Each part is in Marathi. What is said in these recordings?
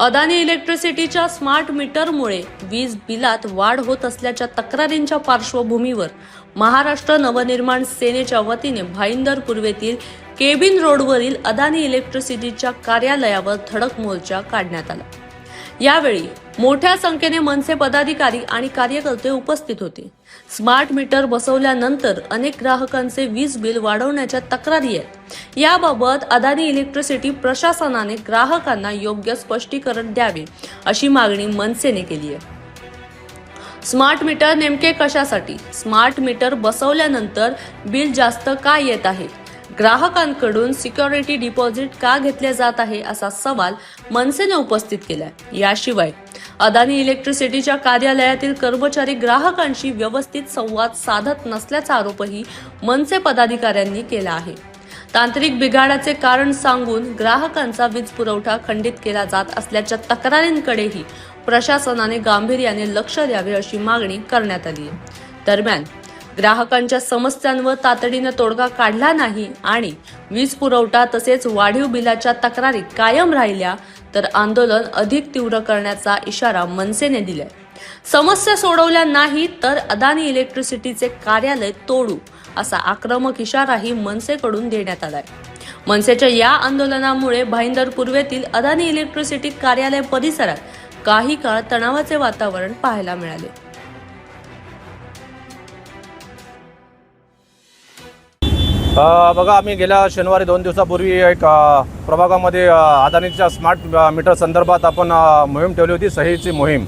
अदानी इलेक्ट्रिसिटीच्या स्मार्ट मीटरमुळे वीज बिलात वाढ होत असल्याच्या तक्रारींच्या पार्श्वभूमीवर महाराष्ट्र नवनिर्माण सेनेच्या वतीने भाईंदर पूर्वेतील केबिन रोडवरील अदानी इलेक्ट्रिसिटीच्या कार्यालयावर धडक मोर्चा काढण्यात आला। यावेळी मोठ्या संख्येने मनसे पदाधिकारी आणि कार्यकर्ते उपस्थित होते। स्मार्ट मीटर बसवल्यानंतर अनेक ग्राहकांचे वीज बिल वाढवण्याच्या तक्रारी आहेत। याबाबत अदानी इलेक्ट्रिसिटी प्रशासनाने ग्राहकांना योग्य स्पष्टीकरण द्यावे अशी मागणी मनसेने केली आहे। स्मार्ट मीटर नेमके कशासाठी? स्मार्ट मीटर बसवल्यानंतर बिल जास्त का येत आहे? ग्राहकांकडून सिक्युरिटी डिपॉझिट का घेतले जात आहे असा सवाल मनसेने उपस्थित केलाय। याशिवाय अदानी इलेक्ट्रिसिटीच्या कार्यालयातील कर्मचारी ग्राहकांशी व्यवस्थित संवाद साधत नसल्याचा आरोपही मनसे पदाधिकाऱ्यांनी केला आहे। तांत्रिक बिघाडाचे कारण सांगून ग्राहकांचा वीज पुरवठा खंडित केला जात असल्याच्या तक्रारींकडेही प्रशासनाने गांभीर्याने लक्ष द्यावे अशी मागणी करण्यात आली आहे। दरम्यान ग्राहकांच्या समस्यांवर तातडीने तोडगा काढला नाही आणि वीज पुरवठा तसेच वाढीव बिलाच्या तक्रारी कायम राहिल्या तर आंदोलन अधिक तीव्र करण्याचा इशारा मनसेने दिलाय। समस्या सोडवल्या नाही तर अदानी इलेक्ट्रिसिटीचे कार्यालय तोडू असा आक्रमक इशाराही मनसेकडून देण्यात आलाय। मनसेच्या या आंदोलनामुळे भाईंदर पूर्वेतील अदानी इलेक्ट्रिसिटी कार्यालय परिसरात काही काळ तणावाचे वातावरण पाहायला मिळाले। बघा, आम्ही गेल्या शनिवारी 2 दिवसापूर्वी एक प्रभागामध्ये अदानीच्या स्मार्ट मीटर संदर्भात आपण मोहीम ठेवली होती, सहीची मोहीम।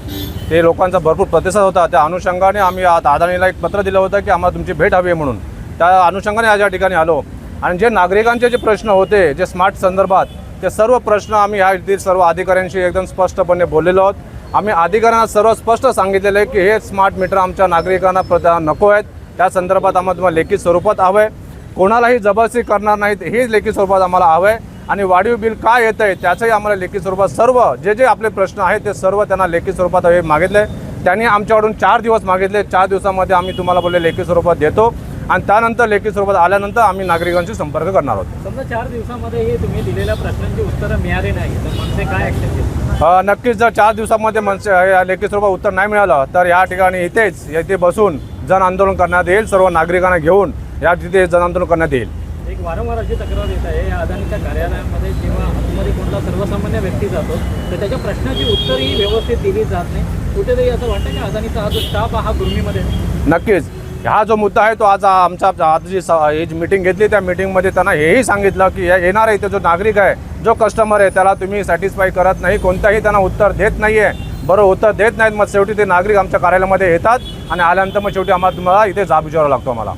ते लोकांचा भरपूर प्रतिसाद होता। त्या अनुषंगाने आम्ही अदानीला एक पत्र दिलं होतं की आम्हाला तुमची भेट हवी आहे म्हणून। त्या अनुषंगाने आज या ठिकाणी आलो आणि जे नागरिकांचे जे प्रश्न होते जे स्मार्ट संदर्भात, ते सर्व प्रश्न आम्ही यातील सर्व अधिकाऱ्यांशी एकदम स्पष्टपणे बोललेलो आहोत। आम्ही अधिकाऱ्यांना सर्व स्पष्ट सांगितलेलं आहे की हे स्मार्ट मीटर आमच्या नागरिकांना नको आहेत। त्या संदर्भात आम्हाला तुम्हाला लेखी स्वरूपात हवं आहे, कोणालाही जबरदस्ती करणार नाहीत, हेच लेखी स्वरूपात आम्हाला हवं आहे। आणि वाढीव बिल काय येतं आहे त्याचंही आम्हाला लेखी स्वरूपात सर्व जे आपले प्रश्न आहेत ते सर्व त्यांना लेखी स्वरूपात हे मागितले। त्यांनी आमच्याकडून 4 दिवस मागितले। 4 दिवसामध्ये आम्ही तुम्हाला बोलले लेखी स्वरूपात देतो आणि त्यानंतर लेखी स्वरूपात आल्यानंतर आम्ही नागरिकांशी संपर्क करणार आहोत। समजा 4 दिवसामध्ये हे तुम्ही दिलेल्या प्रश्नांची उत्तरं मिळाली नाही तर मनसे काय ॲक्शन घेईल? नक्कीच जर 4 दिवसामध्ये मनसे लेखी स्वरूपात उत्तर नाही मिळालं तर या ठिकाणी इथे बसून जन आंदोलन करण्यात येईल। सर्व नागरिकांना घेऊन या तिथे जन आंदोलन करण्यात येईल। एक वारंवार अशी तक्रार येत आहे या अदानीच्या कार्यालयामध्ये जेव्हा आतमध्ये कोणता सर्वसामान्य व्यक्ती जातो तर त्याच्या प्रश्नाची उत्तरही व्यवस्थित दिली जात नाही। कुठेतरी असं वाटतं की अदानीचा हा जो स्टाफ हा गुर्मीमध्ये नक्कीच हा जो मुद्दा आहे तो आज जी मीटिंग घेतली त्या मीटिंगमध्ये त्यांना हेही सांगितलं की येणारा इथे जो नागरिक आहे, जो कस्टमर आहे, त्याला तुम्ही सॅटिस्फाय करत नाही, कोणताही त्यांना उत्तर देत नाही आहे, बरोबर उत्तर देत नाहीत। मग शेवटी ते नागरिक आमच्या कार्यालयामध्ये येतात आणि आल्यानंतर मग शेवटी तुम्हाला इथे जाब विचारावा लागतो आम्हाला।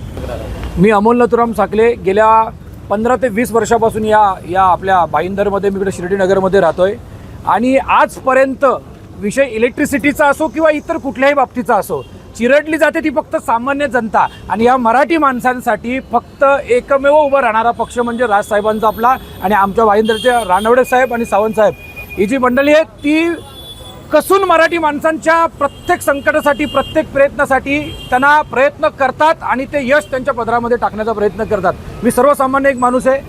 मी अमोल नथुराम साकले गेल्या 15 ते 20 वर्षापासून या आपल्या भाईंदरमध्ये मी इकडे शिर्डीनगरमध्ये राहतोय आणि आजपर्यंत विषय इलेक्ट्रिसिटीचा असो किंवा इतर कुठल्याही बाबतीचा असो, चिरडली जाते ती फक्त सामान्य जनता आणि या मराठी माणसांसाठी फक्त एकमेव उभं राहणारा पक्ष म्हणजे राजसाहेबांचा आपला आणि आमच्या भाईंदरचे रानवडे साहेब आणि सावंत साहेब ही जी मंडळी आहे ती कसून मराठी माणसांच्या प्रत्येक संकटासाठी प्रत्येक प्रयत्नासाठी त्यांना प्रयत्न करतात आणि ते यश त्यांच्या पदरामध्ये टाकण्याचा प्रयत्न करतात। मी सर्वसामान्य एक माणूस आहे।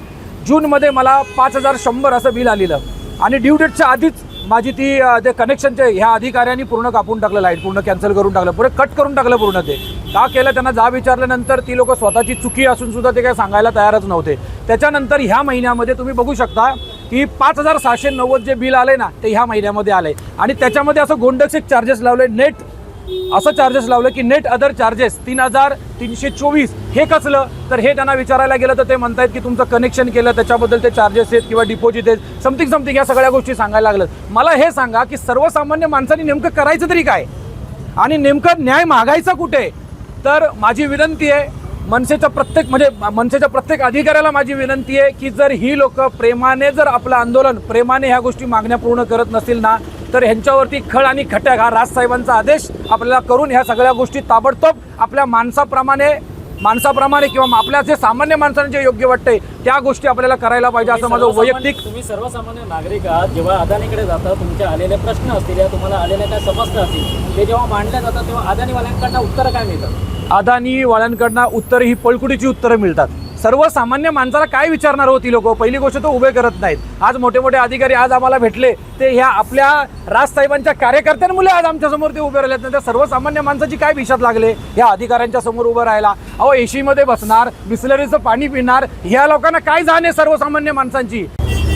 जूनमध्ये मला 5100 असं बिल आलेलं आणि ड्यू डेटच्या आधीच माझी ते कनेक्शनचे ह्या अधिकाऱ्यांनी पूर्ण कापून टाकलं, लाईट पूर्ण कॅन्सल करून टाकलं, पुढे कट करून टाकलं पूर्ण। ते का केलं त्यांना जाब विचारल्यानंतर ती लोक स्वतःची चुकी असून सुद्धा ते काय सांगायला तयारच नव्हते। त्याच्यानंतर ह्या महिन्यामध्ये तुम्ही बघू शकता की 5690 जे बिल आले ना ते ह्या महिन्यामध्ये आले आणि त्याच्यामध्ये असं गोंडक चार्जेस लावले, नेट असं चार्जेस लावलं की नेट अदर चार्जेस 3324 हे कसलं? तर हे त्यांना विचारायला गेलं तर ते म्हणतायत की तुमचं कनेक्शन केलं त्याच्याबद्दल ते चार्जेस आहेत किंवा डिपॉझिट आहेत, समथिंग या सगळ्या गोष्टी सांगायला लागलं। मला हे सांगा की सर्वसामान्य माणसांनी नेमकं करायचं तरी काय आणि नेमकं न्याय मागायचा कुठे? तर माझी विनंती आहे मनसेच्या प्रत्येक अधिकाऱ्याला माझी विनंती आहे की जर ही लोक प्रेमाने जर आपलं आंदोलन प्रेमाने ह्या गोष्टी मागण्या पूर्ण करत नसतील ना तर ह्यांच्यावरती खळ आणि खटक हा राजसाहेबांचा आदेश आपल्याला करून ह्या सगळ्या गोष्टी ताबडतोब आपल्या माणसाप्रमाणे किंवा आपल्या जे सामान्य माणसांना जे योग्य वाटतंय त्या गोष्टी आपल्याला करायला पाहिजे असं माझं वैयक्तिक। तुम्ही सर्वसामान्य नागरिक आहात, जेव्हा अदानीकडे जाता तुमचे आलेले प्रश्न असतील या तुम्हाला आलेल्या काय समस्या असतील ते जेव्हा मांडल्या जातात तेव्हा अदानीवाल्यांकडनं उत्तरं काय मिळतात? अदानीवाल्यांकडनं उत्तरं ही पळकुटीची उत्तरं मिळतात। सर्वसामान्य माणसाला काय विचारणार होती लोक? पहिली गोष्ट तो उभे करत नाहीत. आज मोठे मोठे अधिकारी आज आम्हाला भेटले, ते ह्या आपल्या राजसाहेबांच्या कार्यकर्त्यांमुळे आज आमच्यासमोर ते उभे राहिलेत. त्या सर्वसामान्य माणसाची काय विषात लागले ह्या अधिकाऱ्यांच्या समोर उभं राहायला? अहो, एसीमध्ये बसणार, बिस्लरीचं पाणी पिणार, ह्या लोकांना काय जाणे सर्वसामान्य माणसांची?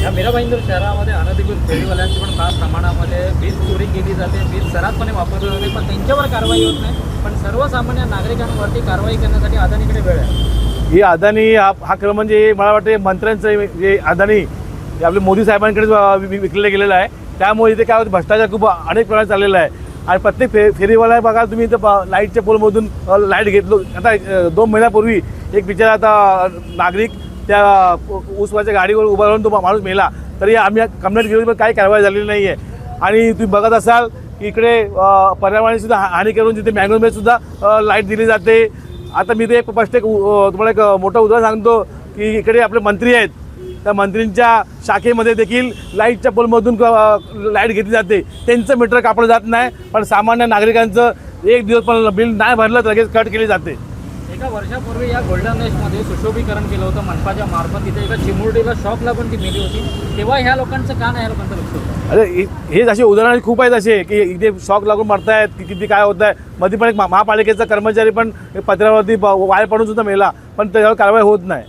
या मीरा भाईंदर शहरामध्ये अनधिकृत फेरीवाल्यांची पण फार प्रमाणामध्ये वीज चोरी केली जाते, वीज सर्रासपणे वापरली जाते, पण त्यांच्यावर कारवाई होत नाही. पण सर्वसामान्य नागरिकांवरती कारवाई करण्यासाठी अदानीकडे वेळ आहे. ही अदानी हा क्रम म्हणजे मला वाटते मंत्र्यांचं जे अदानी हे आपले मोदी साहेबांकडे विकलं गेलेलं आहे. त्यामुळे इथे काय होतं, भ्रष्टाचार खूप अनेक प्रमाणात चाललेला आहे. आणि प्रत्येक फेरीवाला बघा तुम्ही इथं लाईटच्या पोलमधून लाईट घेतलो. आता 2 महिन्यापूर्वी एक बिचारा आता नागरिक त्या ऊसवाच्या गाडीवर उभा राहून तो माणूस मेला, तरी आम्ही कंप्लेंट केली पण काही कारवाई झालेली नाही आहे. आणि तुम्ही बघत असाल की इकडे पर्यावरणाची सुद्धा हानी करून जिथे मँगोमध्ये सुद्धा लाईट दिली जाते. आता मी ते स्पष्ट तुम्हाला एक मोठं उदाहरण सांगतो की इकडे आपले मंत्री आहेत, त्या मंत्रींच्या शाखेमध्ये देखील लाईटच्या पोलमधून लाईट घेतली जाते. त्यांचं मीटर कापलं जात नाही, पण सामान्य नागरिकांचं एक दिवस पण बिल नाही भरलं तर लगेच कट केली जाते. एका वर्षापूर्वी या गोल्डन रेसमध्ये सुशोभीकरण केलं होतं मनपाच्या मार्फत. तिथे एका चिमुरडीला शॉक लागून ती मेली होती. तेव्हा ह्या लोकांचं का नाही, ह्या लोकांचं लक्ष होतं? अरे हे असे उदाहरण खूप आहेत असे की इथे शॉक लागून मरतायत की किती काय होत आहे. मध्ये पण एक महापालिकेचा कर्मचारी पण पत्र्यावरती वायर पडून सुद्धा मेला, पण त्याच्यावर कारवाई होत नाही.